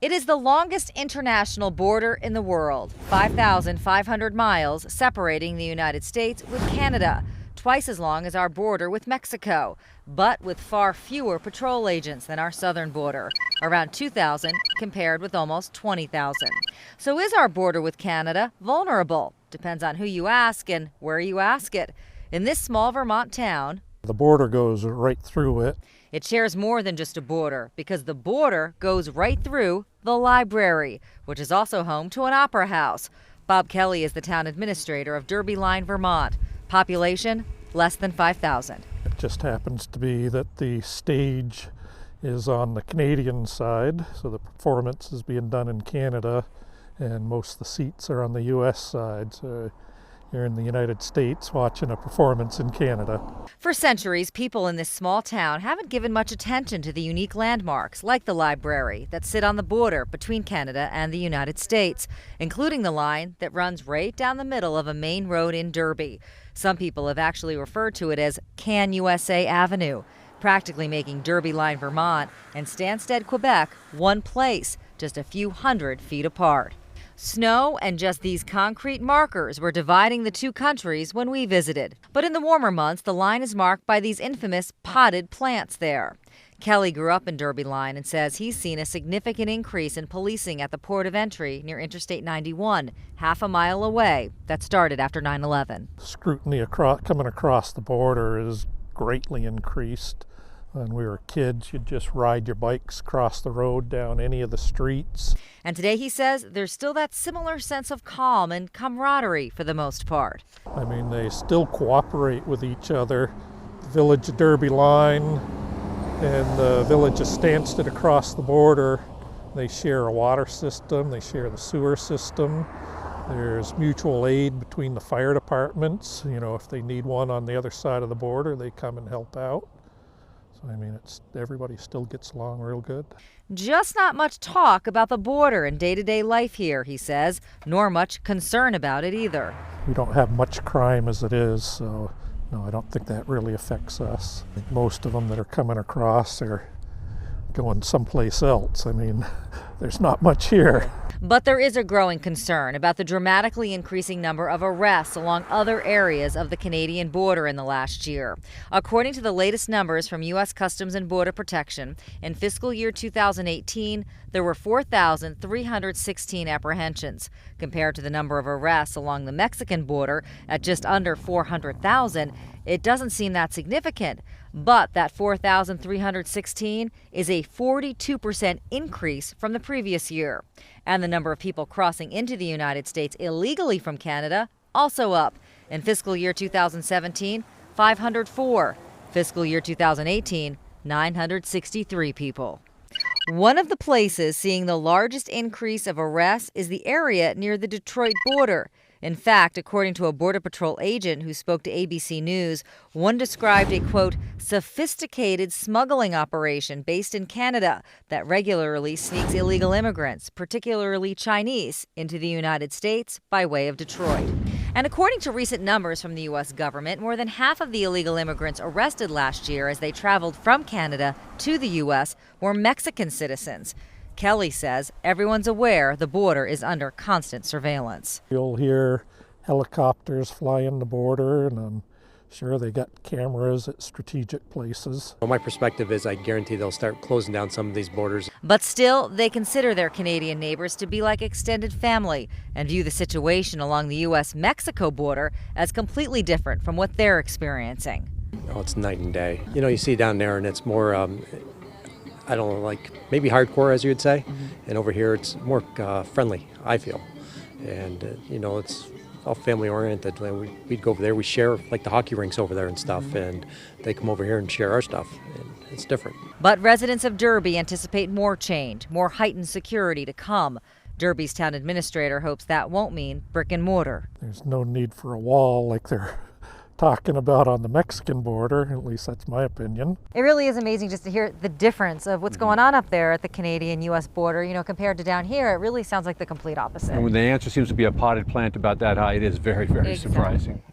It is the longest international border in the world, 5,500 miles separating the United States with Canada, twice as long as our border with Mexico, but with far fewer patrol agents than our southern border, around 2,000 compared with almost 20,000. So is our border with Canada vulnerable? Depends on who you ask and where you ask it. In this small Vermont town, the border goes right through it. It shares more than just a border, because the border goes right through the library, which is also home to an opera house. Bob Kelly is the town administrator of Derby Line, Vermont. Population, less than 5,000. It just happens to be that the stage is on the Canadian side, so the performance is being done in Canada, and most of the seats are on the U.S. side. So you're in the United States watching a performance in Canada. For centuries, people in this small town haven't given much attention to the unique landmarks, like the library, that sit on the border between Canada and the United States, including the line that runs right down the middle of a main road in Derby. Some people have actually referred to it as CanUSA Avenue, practically making Derby Line, Vermont, and Stansted, Quebec, one place, just a few hundred feet apart. Snow and just these concrete markers were dividing the two countries when we visited. But in the warmer months, the line is marked by these infamous potted plants there. Kelly grew up in Derby Line and says he's seen a significant increase in policing at the port of entry near Interstate 91, half a mile away, that started after 9/11. Scrutiny coming across the border is greatly increased. When we were kids, you'd just ride your bikes across the road down any of the streets. And today he says there's still that similar sense of calm and camaraderie for the most part. I mean, they still cooperate with each other. The village of Derby Line and the village of Stansted across the border, they share a water system, they share the sewer system. There's mutual aid between the fire departments. You know, if they need one on the other side of the border, they come and help out. I mean, everybody still gets along real good. Just not much talk about the border and day-to-day life here, he says, nor much concern about it either. We don't have much crime as it is, so no, I don't think that really affects us. I think most of them that are coming across are going someplace else. I mean, there's not much here. But there is a growing concern about the dramatically increasing number of arrests along other areas of the Canadian border in the last year. According to the latest numbers from U.S. Customs and Border Protection, in fiscal year 2018, there were 4,316 apprehensions. Compared to the number of arrests along the Mexican border at just under 400,000, it doesn't seem that significant. But that 4,316 is a 42% increase from the previous year. And the number of people crossing into the United States illegally from Canada also up. In fiscal year 2017, 504. Fiscal year 2018, 963 people. One of the places seeing the largest increase of arrests is the area near the Detroit border. In fact, according to a Border Patrol agent who spoke to ABC News, one described a, quote, sophisticated smuggling operation based in Canada that regularly sneaks illegal immigrants, particularly Chinese, into the United States by way of Detroit. And according to recent numbers from the U.S. government, more than half of the illegal immigrants arrested last year as they traveled from Canada to the U.S. were Mexican citizens. Kelly says everyone's aware the border is under constant surveillance. You'll hear helicopters flying the border, and I'm sure they got cameras at strategic places. Well, my perspective is I guarantee they'll start closing down some of these borders. But still, they consider their Canadian neighbors to be like extended family and view the situation along the U.S.-Mexico border as completely different from what they're experiencing. Oh, it's night and day. You know, you see down there and it's more I don't know, like maybe hardcore, as you would say. And over here it's more friendly, I feel. And, you know, it's all family oriented. We'd go over there, we share like the hockey rinks over there and stuff, and they come over here and share our stuff. And it's different. But residents of Derby anticipate more change, more heightened security to come. Derby's town administrator hopes that won't mean brick and mortar. There's no need for a wall like they're talking about on the Mexican border, at least that's my opinion. It really is amazing just to hear the difference of what's going on up there at the Canadian-U.S. border, you know, compared to down here. It really sounds like the complete opposite. And when the answer seems to be a potted plant about that high, it is very, very surprising.